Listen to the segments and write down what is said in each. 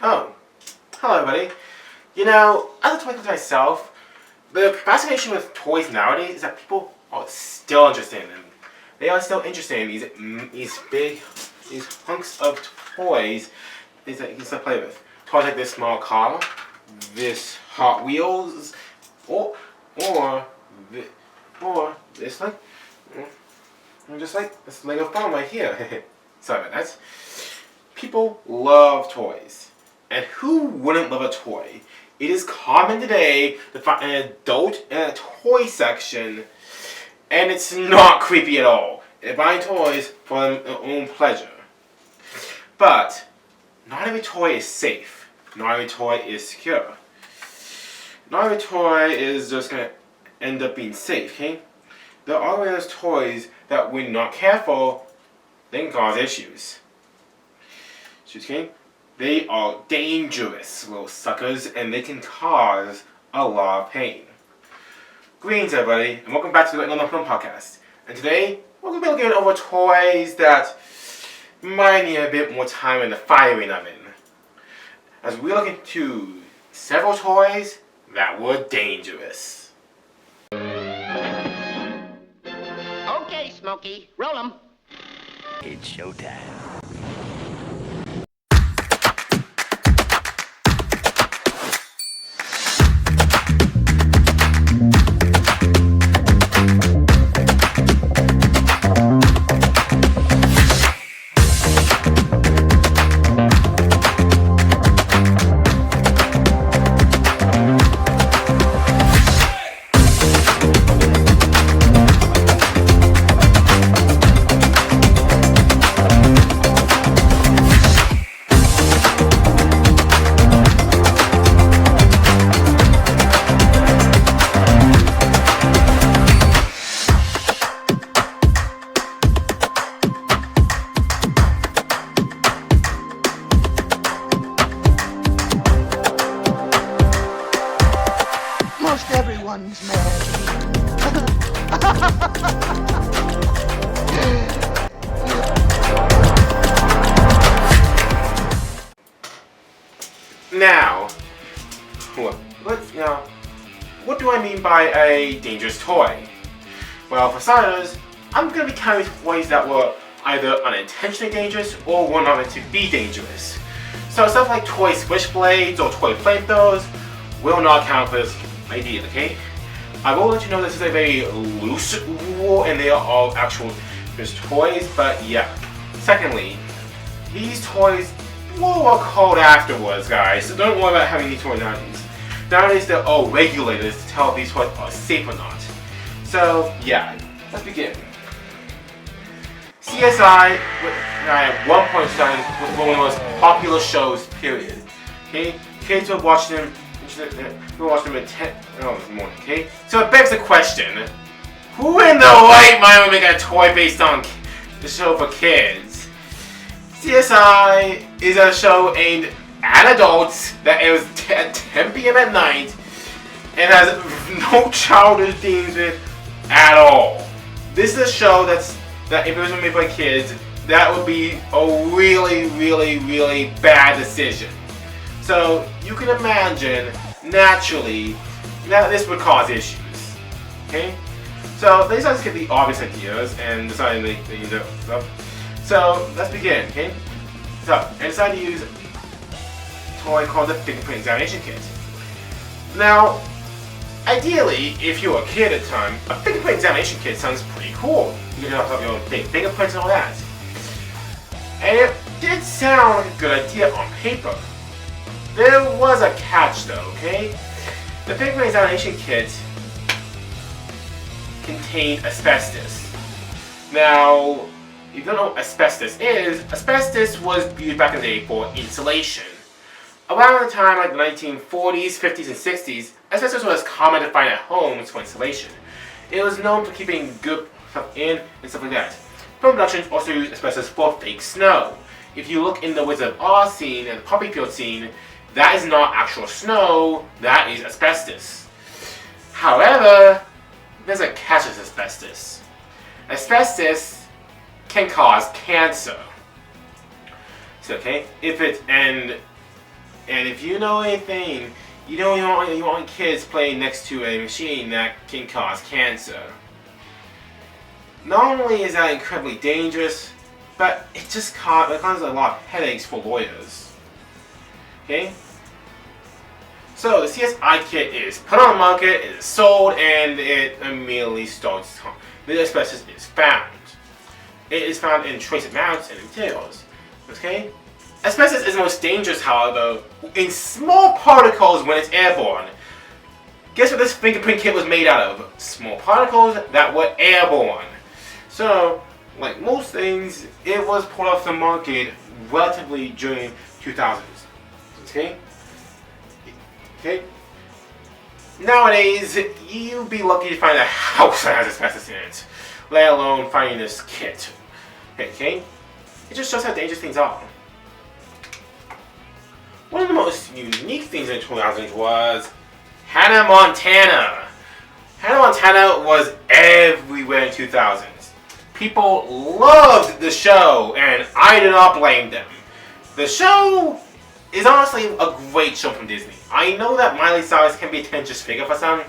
Oh, hello everybody. You know, as a toy collector myself, the fascination with toys nowadays is that people are still interested in them. They are still interested in these hunks of toys that you can still play with. Toys like this small car, this Hot Wheels, or this just like this Lego phone right here. Sorry about that. People love toys. And who wouldn't love a toy? It is common today to find an adult in a toy section, and it's not creepy at all. They're buying toys for their own pleasure. But not every toy is safe. Not every toy is secure. Not every toy is just going to end up being safe, okay? There are those toys that, when not careful, they can cause issues. Okay? They are dangerous little suckers, and they can cause a lot of pain. Greetings, everybody, and welcome back to the London Film Podcast. And today, we're going to be looking over toys that might need a bit more time in the firing oven, as we look into several toys that were dangerous. Okay, Smokey, roll 'em. It's showtime. Most everyone's mad. Now, what do I mean by a dangerous toy? Well, for starters, I'm going to be carrying toys that were either unintentionally dangerous or were not meant to be dangerous. So stuff like toy switchblades or toy flamethrowers will not count for this idea, okay? I will let you know this is a very loose rule and they are all actual just toys, but yeah. Secondly, these toys were called afterwards, guys, so don't worry about having these toys nowadays. Nowadays they're all regulators to tell if these toys are safe or not. So yeah, let's begin. CSI at one point in time was one of the most popular shows, period. Okay? Kids would watch them. We'll watch them at 10 in the morning, okay? So it begs the question, who in the right mind would make a toy based on the show for kids? CSI is a show aimed at adults that airs at 10 p.m. at night and has no childish themes in it at all. This is a show that if it was made by kids, that would be a really, really, really bad decision. So you can imagine, naturally, that this would cause issues. Okay? So they decided to skip the obvious ideas and decided to make things up. So let's begin, okay? So I decided to use a toy called the fingerprint examination kit. Now, ideally, if you were a kid at the time, a fingerprint examination kit sounds pretty cool. You can have your own fingerprints and all that. And it did sound like a good idea on paper. There was a catch though, okay? The fingerprint examination kit contained asbestos. Now, if you don't know what asbestos was used back in the day for insulation. Around the time like the 1940s, 50s, and 60s, asbestos was common to find at homes for insulation. It was known for keeping good stuff in and stuff like that. Film productions also used asbestos for fake snow. If you look in the Wizard of Oz scene and the Poppy Field scene, that is not actual snow, that is asbestos. However, there's a catch with asbestos. Asbestos can cause cancer. So, okay, if it and And if you know anything, you don't want kids playing next to a machine that can cause cancer. Not only is that incredibly dangerous, but it causes a lot of headaches for lawyers. Okay? So the CSI kit is put on the market, it is sold, and it immediately starts. The asbestos is found. It is found in trace amounts and materials. Okay? Asbestos is most dangerous, however, in small particles when it's airborne. Guess what this fingerprint kit was made out of? Small particles that were airborne. So, like most things, it was pulled off the market relatively during 2000s. Okay? Okay? Nowadays, you'd be lucky to find a house that has asbestos in it, let alone finding this kit. Okay? It just shows how dangerous things are. One of the most unique things in the 2000s was Hannah Montana. Hannah Montana was everywhere in 2000s. People loved the show, and I do not blame them. The show is honestly a great show from Disney. I know that Miley Cyrus can be a teenage figure for some,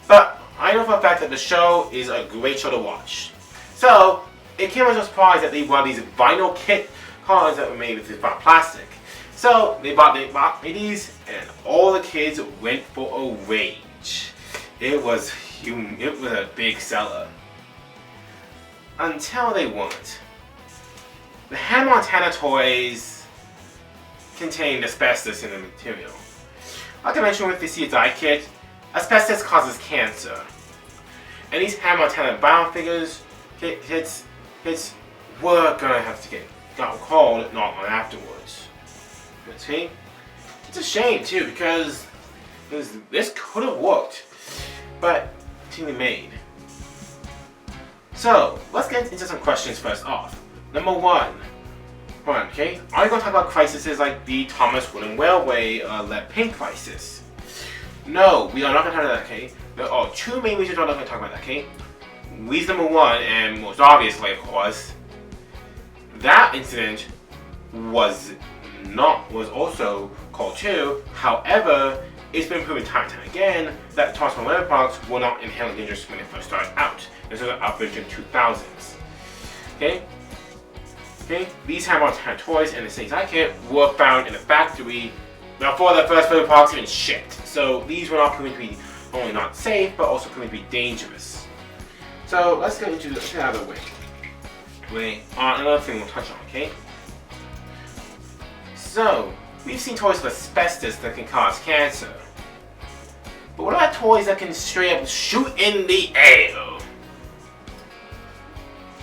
but I know for a fact that the show is a great show to watch. So, it came as a surprise that they bought these vinyl kit cars that were made with this plastic. So, they bought these, and all the kids went for a rage. It was a big seller. Until they weren't. The Hannah Montana toys contained asbestos in the material. Like I mentioned with the CSI kit, asbestos causes cancer. And these Hannah Montana vinyl figures hits were gonna have to got called not long afterwards. See? It's a shame too because this could have worked, but it's only made. So let's get into some questions first off. Number one, okay, are you going to talk about crises like the Thomas Wooden Railway lead paint crisis? No, we are not going to talk about that, okay? There are two main reasons we're not going to talk about that, okay? Reason number one, and most obviously, of course, that incident was also called too. However, it's been proven time and time again that Thomas Wooden Railway products were not inherently dangerous when they first started out. This was an outbreak in the 2000s. Okay? Okay? These Hannah Montana toys and the CSI kit were found in a factory before the first flavor products even shipped. So these were not proven to be only not safe, but also proven to be dangerous. So let's get into the other way. Another thing we'll touch on, okay? So, we've seen toys with asbestos that can cause cancer. But what about toys that can straight up shoot in the air?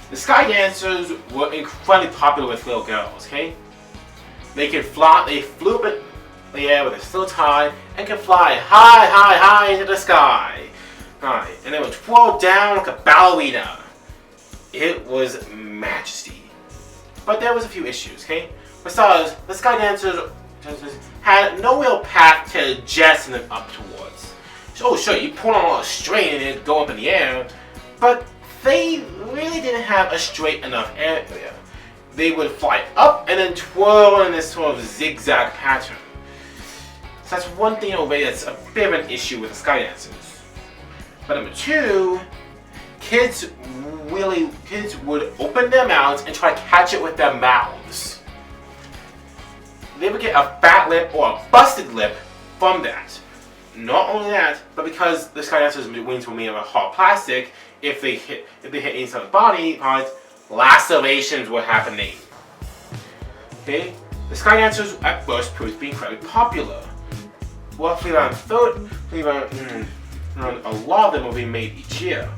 The Sky Dancers were incredibly popular with little girls, okay? They could fly, they flew up in the air with a slow tide and could fly high into the sky. Right, and they would twirl down like a ballerina. It was majesty. But there was a few issues, okay? Besides, the Sky Dancers had no real path to jettison them up towards. Oh sure, you pull on a lot of strain and it'd go up in the air, but they really didn't have a straight enough area. They would fly up and then twirl in this sort of zigzag pattern. So that's one thing already that's a bit of an issue with the Sky Dancers. But number two, kids would open their mouths and try to catch it with their mouths. They would get a fat lip or a busted lip from that. Not only that, but because the Sky Dancers' wings were made of a hard plastic, if they hit inside the body parts, lacerations were happening. Okay, the Sky Dancers at first proved to be incredibly popular. Roughly around a lot of them were being made each year.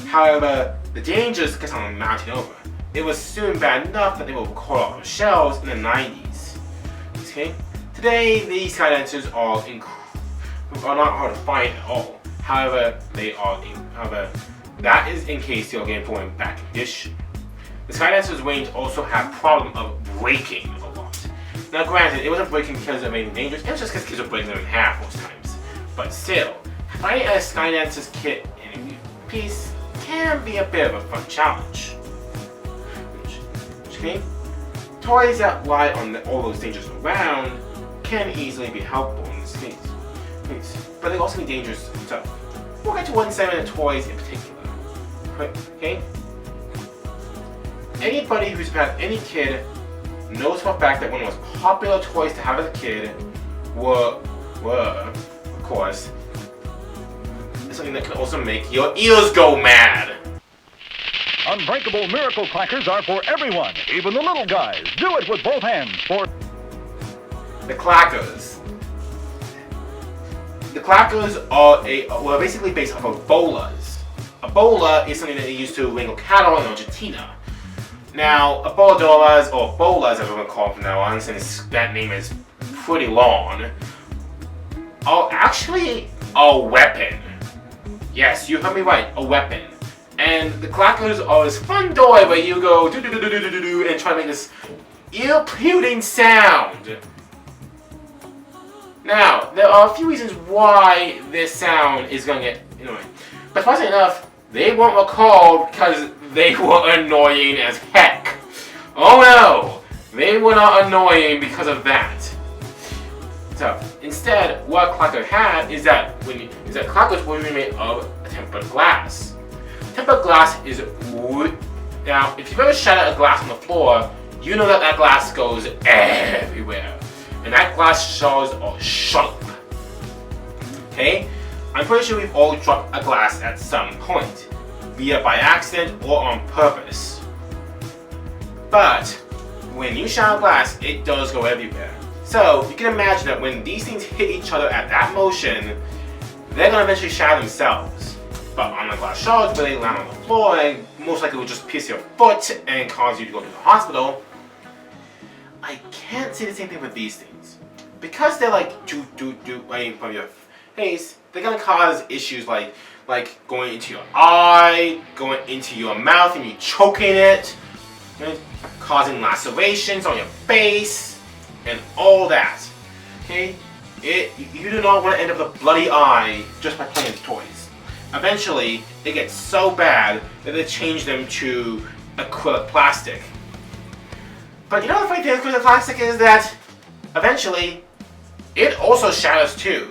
However, the dangers kept on mounting over. It was soon bad enough that they were caught off of shelves in the 90s. Okay, today these Sky Dancers are not hard to find at all. However, that is in case you're getting for in bad condition. The Sky Dancers range also had problem of breaking a lot. Now granted, it wasn't breaking because of anything dangerous, it was just because kids were breaking them in half most times. But still, finding a Sky Dancers kit in a piece can be a bit of a fun challenge. Okay? Toys that rely on all those dangers around can easily be helpful in this case. But they also be dangerous. So, we'll get to one segment of toys in particular. Okay? Anybody who's had any kid knows for a fact that one of the most popular toys to have as a kid were of course, something that can also make your ears go mad. Unbreakable Miracle Clackers are for everyone, even the little guys. Do it with both hands for... The Clackers. The Clackers are basically based off of bolas. A bola is something that they used to wrangle cattle in Argentina. Now, a boladoras, or bolas as we're going to call them from now on, since that name is pretty long, are actually a weapon. Yes, you heard me right, a weapon. And the Clackers are this fun toy where you go do do do do do do do and try to make this ear-piercing sound. Now, there are a few reasons why this sound is going to get annoying. But surprisingly enough, they weren't recalled because they were annoying as heck. Oh no! They were not annoying because of that. So, instead, what Clacker had is that Clackers were made of tempered glass. Tempered glass is wood. Now, if you've ever shattered a glass on the floor, you know that that glass goes everywhere. And that glass shards are sharp. Okay? I'm pretty sure we've all dropped a glass at some point, be it by accident or on purpose. But when you shatter glass, it does go everywhere. So you can imagine that when these things hit each other at that motion, they're going to eventually shatter themselves. But on the glass shards, where they land on the floor, and most likely will just pierce your foot and cause you to go to the hospital, I can't say the same thing with these things. Because they're like right in front of your face, they're gonna cause issues like going into your eye, going into your mouth and you choking it, causing lacerations on your face, and all that. Okay? You do not want to end up with a bloody eye just by playing with toys. Eventually, it gets so bad that they change them to acrylic plastic. But you know the funny thing with acrylic plastic is that eventually it also shatters too.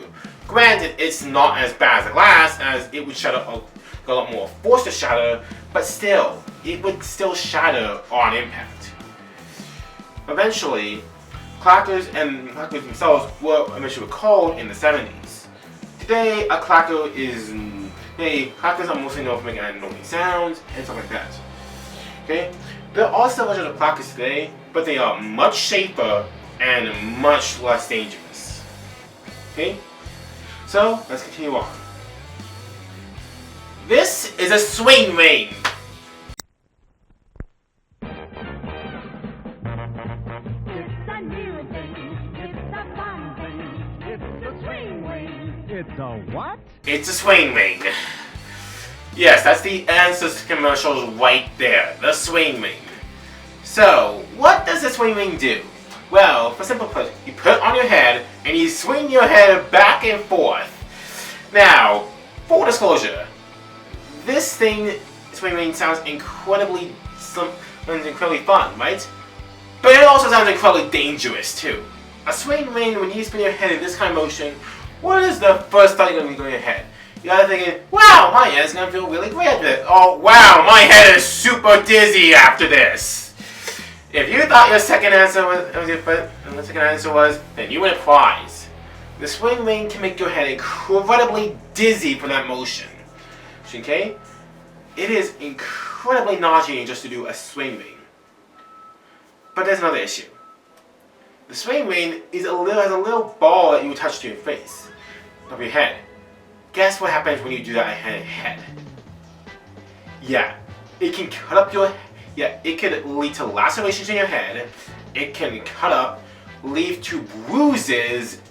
Granted, it's not as bad as the glass, as it would shatter a lot more force to shatter, but still, it would still shatter on impact. Eventually, clackers and clackers themselves were eventually recalled in the 70s. Today, a clacker is... clackers are mostly known for making annoying sounds and stuff like that. Okay? There are still versions of clackers today, but they are much safer and much less dangerous. Okay? So, let's continue on. This is a swing ring. It's a new thing. It's a fun thing. It's a swing ring. It's a what? It's a swing ring. Yes, that's the answer to commercials right there. The swing ring. So, what does the swing ring do? Well, for simple put, you put it on your head and you swing your head back and forth. Now, full disclosure, this swing ring sounds incredibly fun, right? But it also sounds incredibly dangerous too. A swing ring, when you spin your head in this kind of motion, what is the first thought you're going to be going in your head? You're either thinking, wow, my head's going to feel really great after this. Oh, wow, my head is super dizzy after this. If you thought your second answer was, then you win a prize. The swing ring can make your head incredibly dizzy from that motion. Okay? It is incredibly nauseating just to do a swing ring. But there's another issue. The swing ring has a little ball that you attach to your face, of your head. Guess what happens when you do that head? Yeah, it can cut up your head. Yeah, it could lead to lacerations in your head, it can cut up, lead to bruises,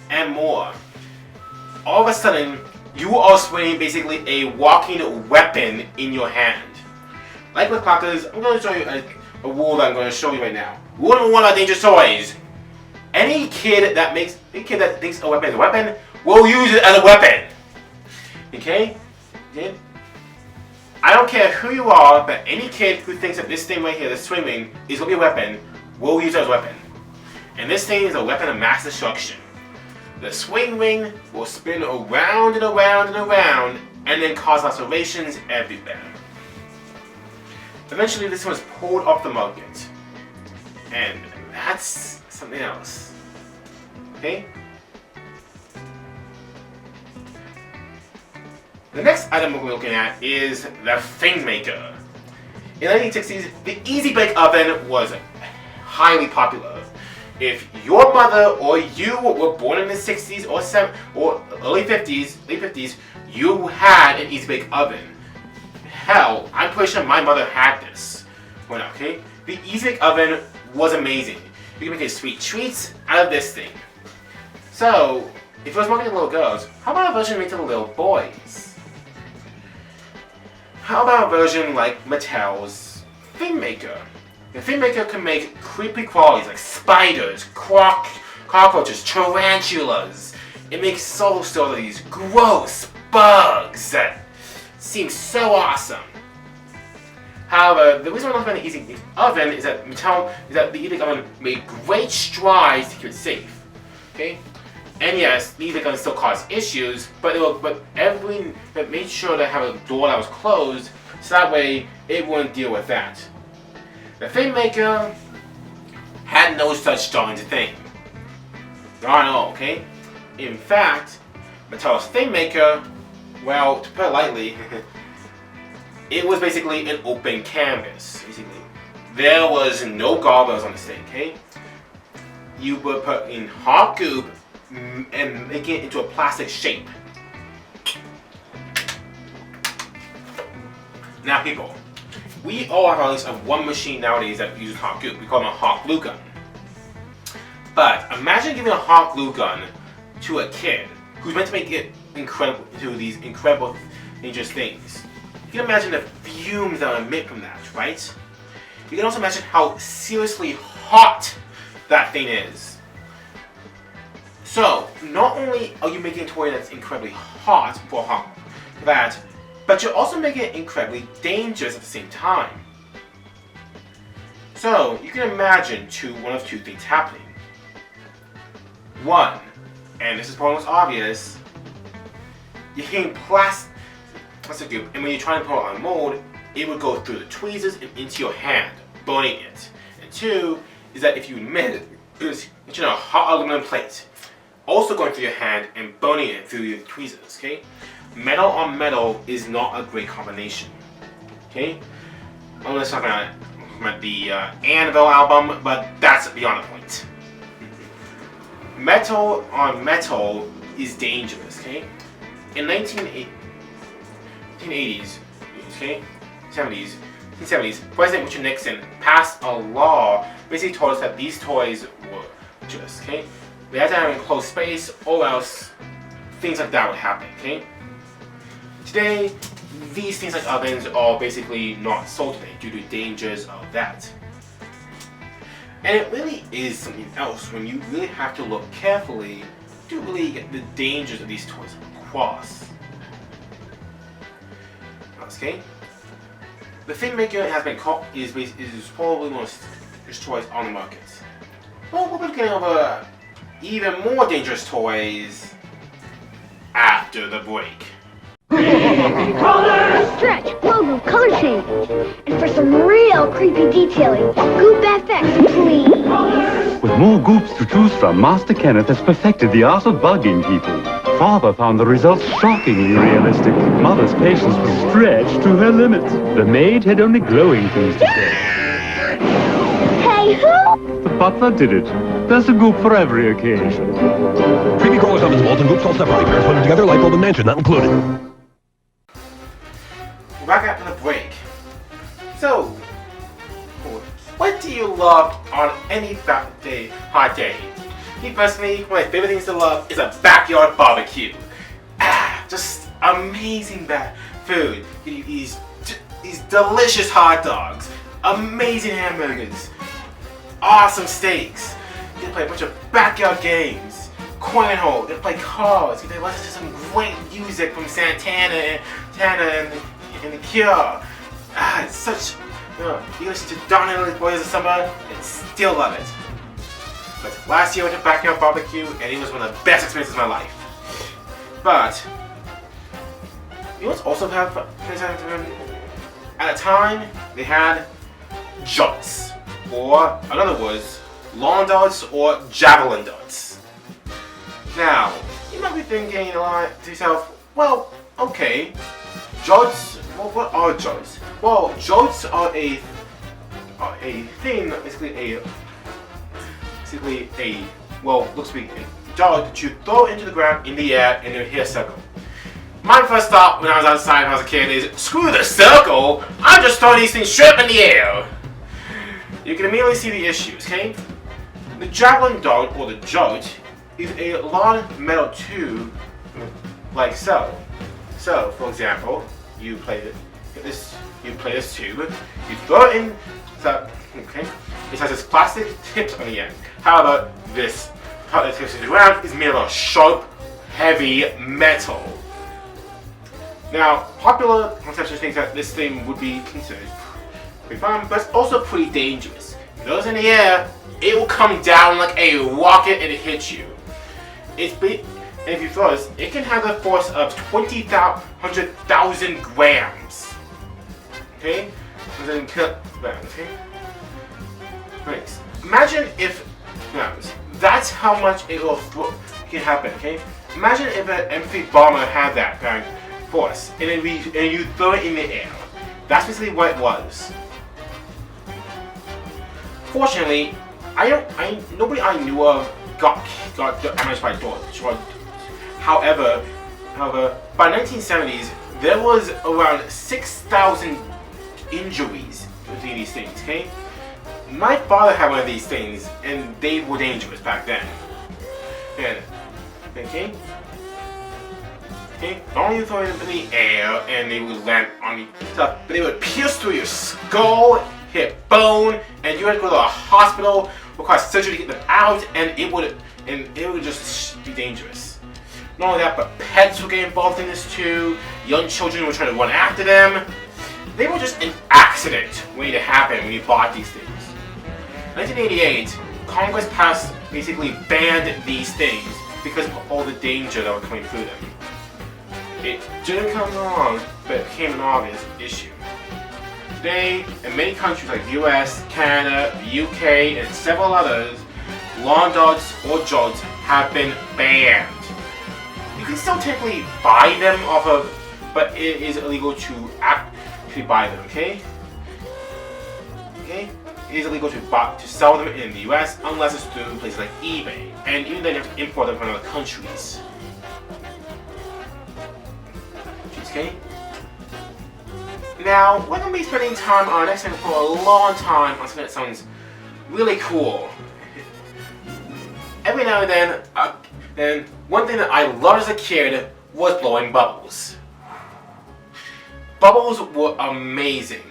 and more. All of a sudden, you are swinging basically a walking weapon in your hand. Like with clackers, I'm going to show you a rule that I'm going to show you right now. Rule number 1 about dangerous toys. Any kid that thinks a weapon is a weapon will use it as a weapon. Okay? Okay? I don't care who you are, but any kid who thinks that this thing right here, this swing ring, is going to be a weapon, will use it as a weapon. and this thing is a weapon of mass destruction. The swing ring will spin around and around and around, and then cause lacerations everywhere. Eventually, this one was pulled off the market, and that's something else. Okay? The next item we're looking at is the Thing Maker. In the 1960s, the Easy Bake Oven was highly popular. If your mother or you were born in the 60s or early 50s, you had an Easy Bake Oven. Hell, I'm pretty sure my mother had this. Well, okay? The Easy Bake Oven was amazing. You can make sweet treats out of this thing. So, if it was marketed to little girls, how about a version made to the little boys? How about a version like Mattel's Thing Maker? The Thing Maker can make creepy crawlies like spiders, cockroaches, tarantulas. It makes all these gross bugs that seem so awesome. However, the reason why I'm not about the Easy Bake Oven is that the Easy Bake Oven made great strides to keep it safe. Okay? And yes, the Easy Bake Oven still caused issues, but it made sure to have a door that was closed, so that way it wouldn't deal with that. The Thing Maker had no such darn thing. Not at all, okay? In fact, Mattel's Thing Maker, well, to put it lightly, it was basically an open canvas, basically. There was no guardrails on the thing, okay? You would put in hot goop and make it into a plastic shape. Now people, we all have at least one machine nowadays that uses hot goop. We call them a hot glue gun. But imagine giving a hot glue gun to a kid who's meant to make it into these incredible, dangerous things. You can imagine the fumes that emit from that, right? You can also imagine how seriously hot that thing is. So, not only are you making a toy that's incredibly hot but you're also making it incredibly dangerous at the same time. So, you can imagine one of two things happening. One, and this is probably most obvious, you're hitting plastic goop, and when you're trying to put it on a mold, it would go through the tweezers and into your hand, burning it. And two, is that if you miss it, it's in a hot aluminum plate, also going through your hand and burning it through your tweezers, okay? Metal on metal is not a great combination, okay? I'm going to talk about the Annabelle album, but that's beyond the point. Metal on metal is dangerous, okay? In 1980s, okay, 1970s, President Richard Nixon passed a law basically told us that these toys were dangerous, okay? They had to have an enclosed space, or else things like that would happen, okay? Today, these things like ovens are basically not sold today due to dangers of that. And it really is something else when you really have to look carefully to really get the dangers of these toys across. Okay? The Thing Maker has been called is probably one of the dangerous toys on the market. Well, we'll be getting over even more dangerous toys after the break. Stretch, flow group, color change. And for some real creepy detailing, Goop FX, please. With more goops to choose from, Master Kenneth has perfected the art of bugging people. Father found the results shockingly realistic. Mother's patience was stretched to her limits. The maid had only glowing things to say. Hey, who? The butler did it. There's a goop for every occasion. Creepy crawlers, ovens, molten goops all separately. Pairs put together, light bulb and mansion not included. We're back after the break. So, what do you love on any hot day? Me personally, one of my favorite things to love is a backyard barbecue. Just amazing food. These delicious hot dogs, amazing hamburgers, awesome steaks. You can play a bunch of backyard games, cornhole. You can play cards. You can listen to some great music from Santana and The Cure. It's such. You listen to Don and Boys of Summer and still love it. But last year I went to Backyard Barbecue, and it was one of the best experiences of my life. But you know what's also have at the time they had jumps, or in other words, lawn darts or javelin darts. Now you might be thinking a lot to yourself, well, okay, darts. Well, what are darts? Well, darts are a thing, basically looks to be a dart that you throw into the ground in the air and you hit a circle. My first thought when I was outside when I was a kid is, screw the circle, I'm just throwing these things straight up in the air. You can immediately see the issues, okay? The javelin dart or the dart is a long metal tube like so. So, for example, you play this tube, you throw it in, so, okay? It has this plastic tips on the end. However, this part that tips to the ground is made of sharp, heavy metal. Now, popular conception thinks that this thing would be considered pretty fun, but it's also pretty dangerous. If it goes in the air, it will come down like a rocket and it hits you. It's big, and if you throw this, it can have a force of 100,000 grams. Okay? Okay? Right. Imagine if, that's how much it will can happen, okay? Imagine if an M3 bomber had that kind of force, and then you throw it in the air. That's basically what it was. Fortunately, nobody I knew of got damaged by darts. However, by 1970s, there was around 6,000 injuries with these things, okay? My father had one of these things, and they were dangerous back then. And, okay? Not only throw them in the air, and they would land on the stuff, but they would pierce through your skull, hit bone, and you had to go to a hospital, require surgery to get them out, and it would just be dangerous. Not only that, but pets would get involved in this too. Young children would try to run after them. They were just an accident waiting to happen when you bought these things. In 1988, Congress basically banned these things because of all the danger that was coming through them. It didn't come along, but it became an obvious issue. Today, in many countries like US, Canada, the UK, and several others, lawn darts or darts have been banned. You can still technically buy them off of, but it is illegal to actually buy them, okay? Okay? It is illegal to sell them in the US unless it's through places like eBay, and even then you have to import them from other countries. Okay? Now, we're going to be spending time on our next segment for a long time on something that sounds really cool. Every now and then, one thing that I loved as a kid was blowing bubbles. Bubbles were amazing.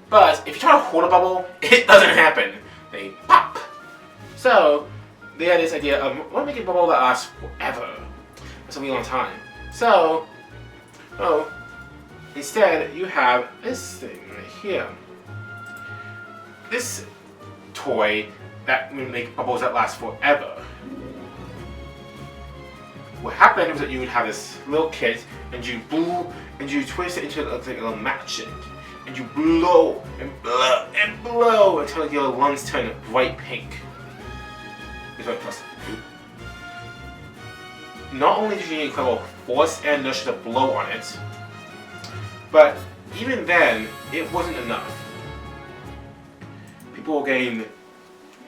But if you try to hold a bubble, it doesn't happen. They pop. So, they had this idea of, I want to make a bubble that lasts forever. That's a really long time. So, instead, you have this thing right here. This toy that would make bubbles that last forever. What happened was that you would have this little kit, and you twist it into like a little matchstick, and you blow and blow and blow until your lungs turn bright pink. Is what plus. Not only did you need incredible force and inertia to blow on it, but even then, it wasn't enough. People were getting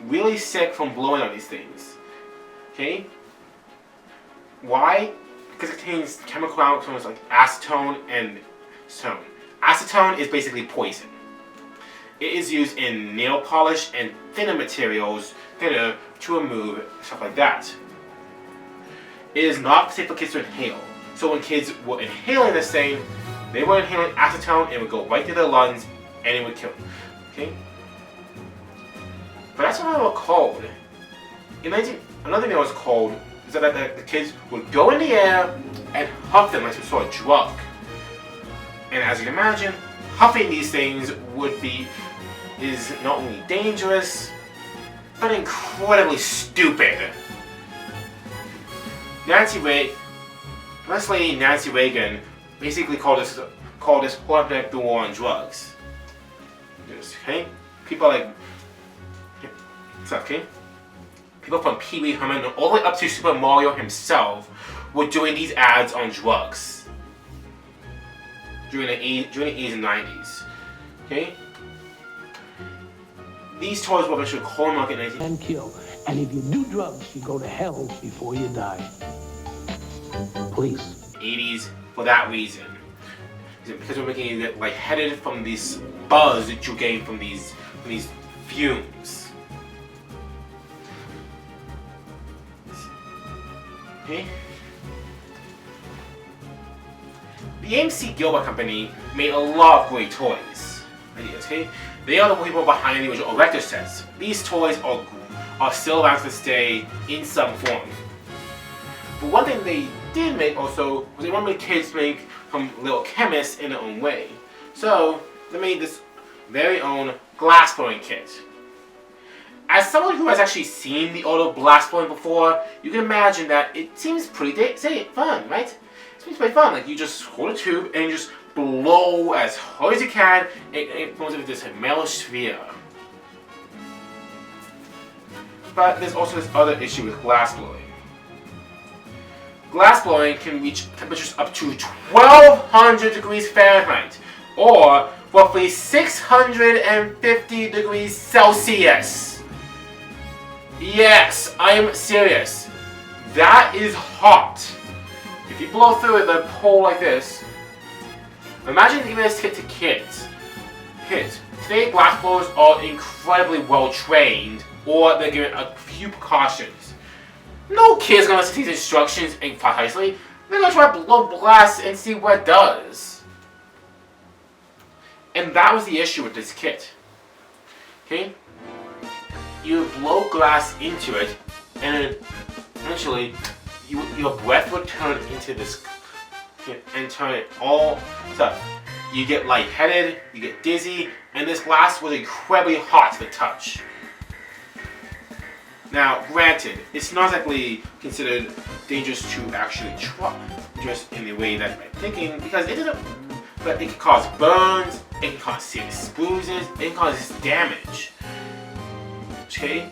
really sick from blowing on these things. Okay? Why? Because it contains chemical compounds like acetone and acetone. Acetone is basically poison. It is used in nail polish and thinner materials, to remove stuff like that. It is not safe for kids to inhale. So when kids were inhaling this thing, they were inhaling acetone and it would go right through their lungs and it would kill them. Okay? But that's not what it was called. Another thing that was called is that the kids would go in the air and huff them like some sort of drug. And as you can imagine, huffing these things is not only dangerous, but incredibly stupid. First Lady Nancy Reagan basically called this whole epidemic the war on drugs. Okay? People like, okay? People from Pee Wee Herman all the way up to Super Mario himself were doing these ads on drugs during the 80s and 90s. Okay? These toys were eventually called market in 19... And kill. And if you do drugs, you go to hell before you die. Please. 80s for that reason. Because we're making you get lightheaded from this buzz that you gain from these fumes. Okay? The AMC Gilbert Company made a lot of great toys. Okay? They are the people behind the original Erector sets. These toys are still around to stay in some form. But one thing they did make also was they wanted kids to make from little chemists in their own way. So they made this very own glass blowing kit. As someone who has actually seen the auto glass blowing before, you can imagine that it seems pretty fun, right? It seems pretty fun. Like you just hold a tube and you just blow as hard as you can, and it forms into this metal sphere. But there's also this other issue with glass blowing. Glass blowing can reach temperatures up to 1200 degrees Fahrenheit, or roughly 650 degrees Celsius. Yes, I am serious. That is hot. If you blow through it with a pole like this, imagine giving this kit to kids. Today, glass blowers are incredibly well trained, or they're given a few precautions. No kid's gonna listen to these instructions and precisely. They're gonna try to blow glass and see what it does. And that was the issue with this kit. Okay? You blow glass into it, and then eventually your breath would turn into this and turn it all stuff. You get lightheaded, you get dizzy, and this glass was incredibly hot to the touch. Now, granted, it's not exactly considered dangerous to actually try, just in the way that I'm thinking, because it doesn't. But it can cause burns, it can cause serious bruises, it can cause damage. Okay?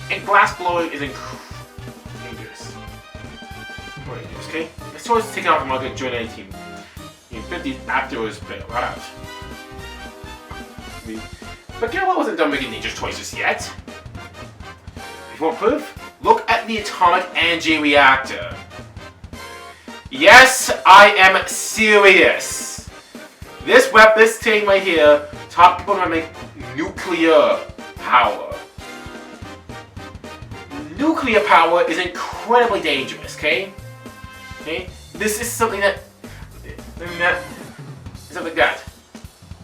And glass blowing is dangerous. Okay? This toy was taken off the market during the 1950s after it was brought out. But Gilbert wasn't done making dangerous toys just yet. If you want proof, look at the atomic energy reactor. Yes, I am serious. This thing right here taught people how to make nuclear power. Nuclear power is incredibly dangerous, okay? Okay? This is something that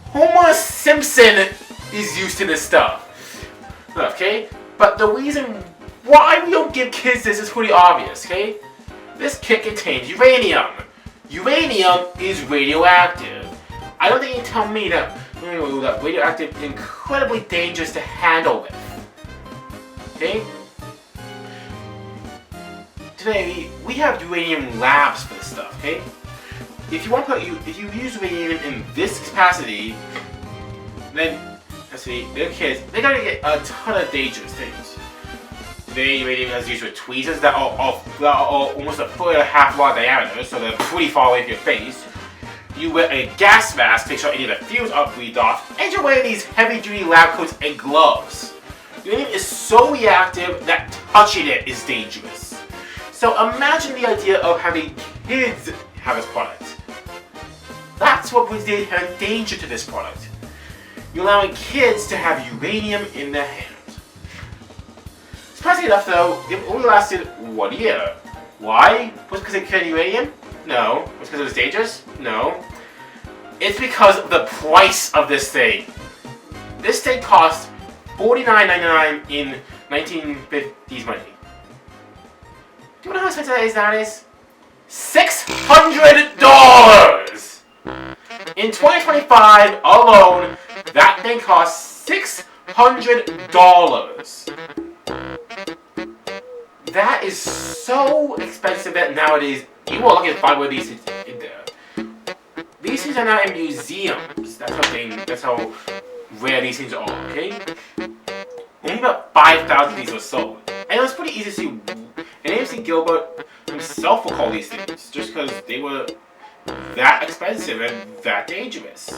Homer Simpson is used to this stuff. Okay? But the reason why we don't give kids this is pretty obvious, okay? This kit contains uranium. Uranium is radioactive. I don't think you can tell me that radioactive is incredibly dangerous to handle with. Okay? Today we have uranium labs for this stuff, okay? If you use uranium in this capacity, then let's see, their kids, they're gonna get a ton of dangerous things. Today, uranium is used with tweezers that are almost a foot and a half long diameter, so they're pretty far away from your face. You wear a gas mask to make sure any of the fumes are breathed off, and you're wearing these heavy-duty lab coats and gloves. Uranium is so reactive that touching it is dangerous. So imagine the idea of having kids have this product. That's what brings the inherent danger to this product. You're allowing kids to have uranium in their hands. Surprisingly enough though, it only lasted 1 year. Why? Was it because it carried uranium? No. Was it because it was dangerous? No. It's because of the price of this thing. This thing cost $49.99 in 1950s money. Do you know how expensive that is nowadays? $600! In 2025 alone, that thing costs $600. $100. That is so expensive that nowadays you are lucky to find one of these things in there. These things are now in museums. That's how rare these things are, okay? Only about 5,000 of these were sold. And it was pretty easy to see, and AMC Gilbert himself would call these things, just because they were that expensive and that dangerous.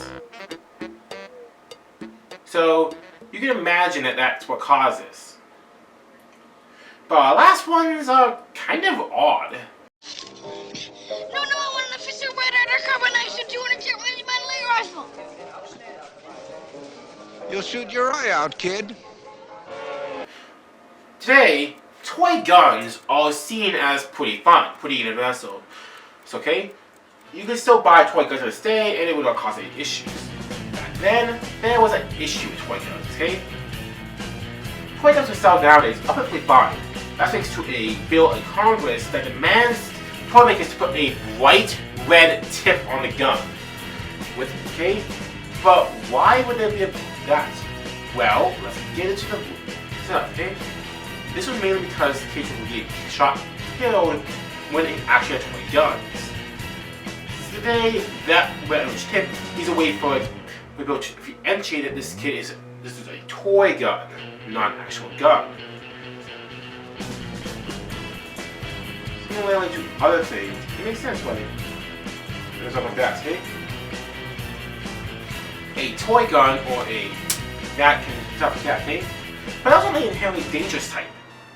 So, you can imagine that that's what caused this. But our last ones are kind of odd. No, I want an official red combination 200 millimeter rifle. You'll shoot your eye out, kid. Today, toy guns are seen as pretty fun, pretty universal. It's okay? You can still buy toy guns to this day and it would not cause any issues. Back then, there was an issue with toy guns, okay? Toy guns are sold nowadays are perfectly fine. That's thanks to a bill in Congress that demands toy makers to put a bright red tip on the gun. Okay? But why would there be that? Well, let's get into the stuff, okay? This was mainly because cases would get shot killed when it actually had toy guns. Today, that red tip is a way for people to differentiate that this is a toy gun, not an actual gun. Similarly to other things, it makes sense when there's something like that, okay? A toy gun or that can stuff like that, okay? But also the inherently dangerous type.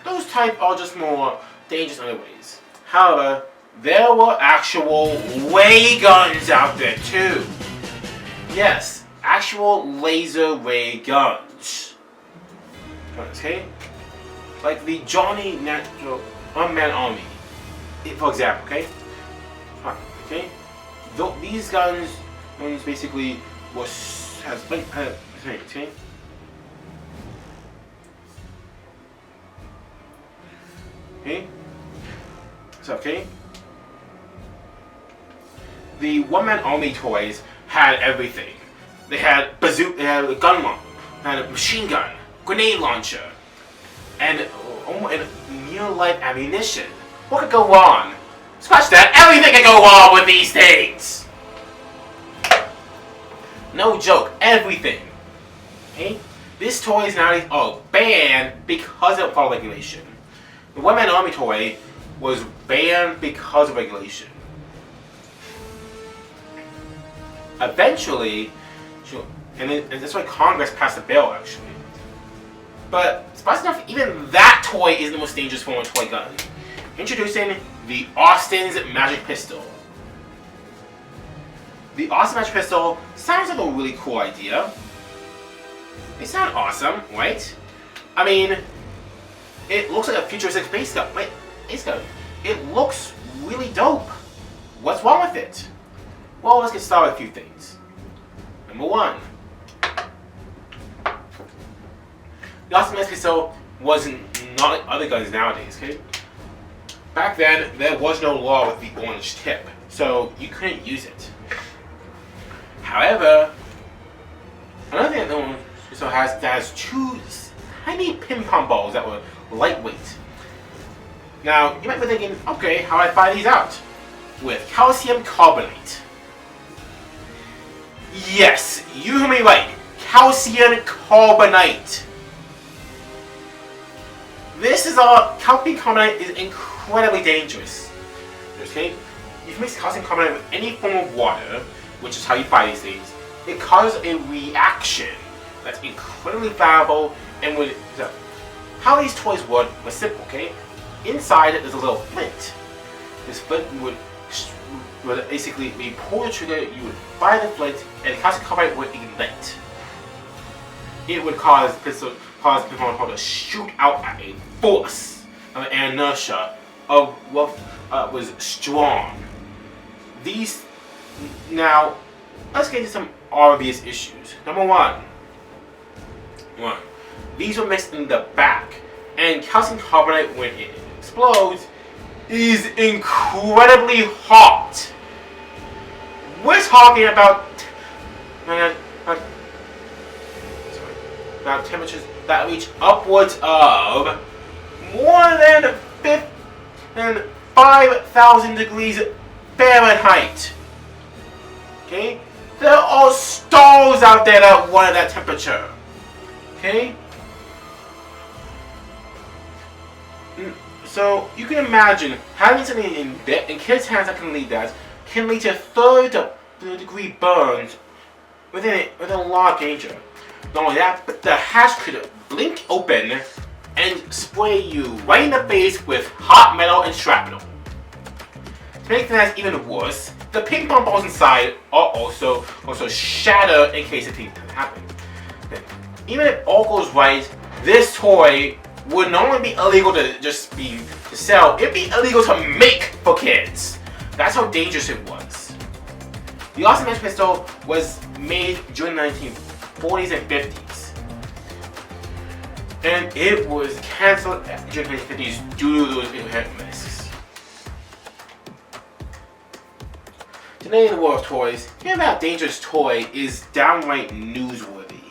Those type are just more dangerous in other ways. However, there were actual ray guns out there too. Yes, actual laser ray guns. Okay? Like the Johnny Natural Unmanned Army, for example, okay? Okay? These guns basically okay? Okay? So, okay? The one-man army toys had everything. They had bazooka, they had a gun launcher, had a machine gun, grenade launcher, and near-life ammunition. What could go wrong? Scratch that, everything could go wrong with these things! No joke, everything. Okay? These toys nowadays are banned because of fall regulation. The one-man army toy was banned because of regulation. Eventually, and that's why Congress passed a bill actually. But surprisingly enough, even that toy is the most dangerous form of toy gun. Introducing the Austin's Magic Pistol. The Austin Magic Pistol sounds like a really cool idea. They sound awesome, right? I mean, it looks like a futuristic space gun. Wait, space gun. It looks really dope. What's wrong with it? Well, let's get started with a few things. Number one. The Austin Magic Pistol was not like other guns nowadays, okay? Back then, there was no law with the orange tip, so you couldn't use it. However, another thing that the one pistol has two tiny ping pong balls that were lightweight. Now, you might be thinking, okay, how do I find these out? With calcium carbonate. Yes, you heard me right. Calcium carbonate. Calcium carbonate is incredibly dangerous. Okay? If you mix calcium carbonate with any form of water, which is how you buy these things, it causes a reaction that's incredibly valuable and would. So, how these toys work was simple, okay? Inside there's a little flint. This flint would basically, when you pull the trigger, you would fire the flint, and the calcium carbonate would ignite. It would cause the pistol to shoot out at a force of an inertia of what was strong. Now, let's get into some obvious issues. Number one. These were mixed in the back, and calcium carbonate, when it explodes, is incredibly hot. We're talking about about temperatures that reach upwards of more than 5,000 degrees Fahrenheit. Okay? There are stars out there that want that temperature. Okay? So you can imagine having something in kids' hands that can lead to third-degree burns within a lot of danger. Not only that, but the hatch could blink open and spray you right in the face with hot metal and shrapnel. To make things even worse, the ping pong balls inside are also shatter in case anything happens. Even if all goes right, this toy would not only be illegal to sell, it'd be illegal to make for kids. That's how dangerous it was. The Awesome Match pistol was made during the 1940s and 50s. And it was cancelled during the 1950s due to those inherent risks. Today in the world of toys, hearing about a dangerous toy is downright newsworthy.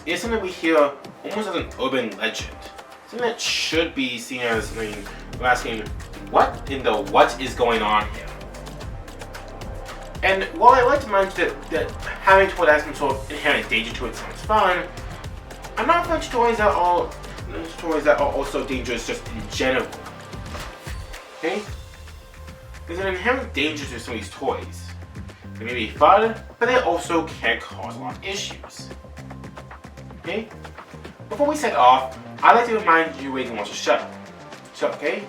It's something we hear almost as an urban legend. Something that should be seen as, we're asking, what is going on here? And while I like to mention that having a toy that has some sort of inherent danger to it sounds fun, I'm not for toys that are also dangerous just in general. Okay? There's an inherent danger to some of these toys. They may be fun, but they also can cause a lot of issues. Okay? Before we set off, I'd like to remind you where you can watch the show. Okay?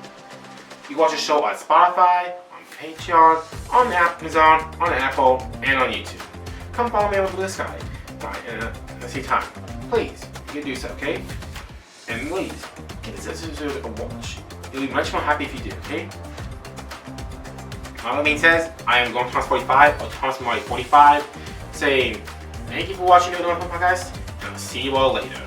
You can watch the show on Spotify, on Patreon, on Amazon, on Apple, and on YouTube. Come follow me on Bluesky. Let's see time. Please, you can do so, okay? And please, give this a watch. You'll be much more happy if you do, okay? All that means says, I am going Thomas45 or Thomas45 saying thank you for watching the podcast, and I'll see you all later.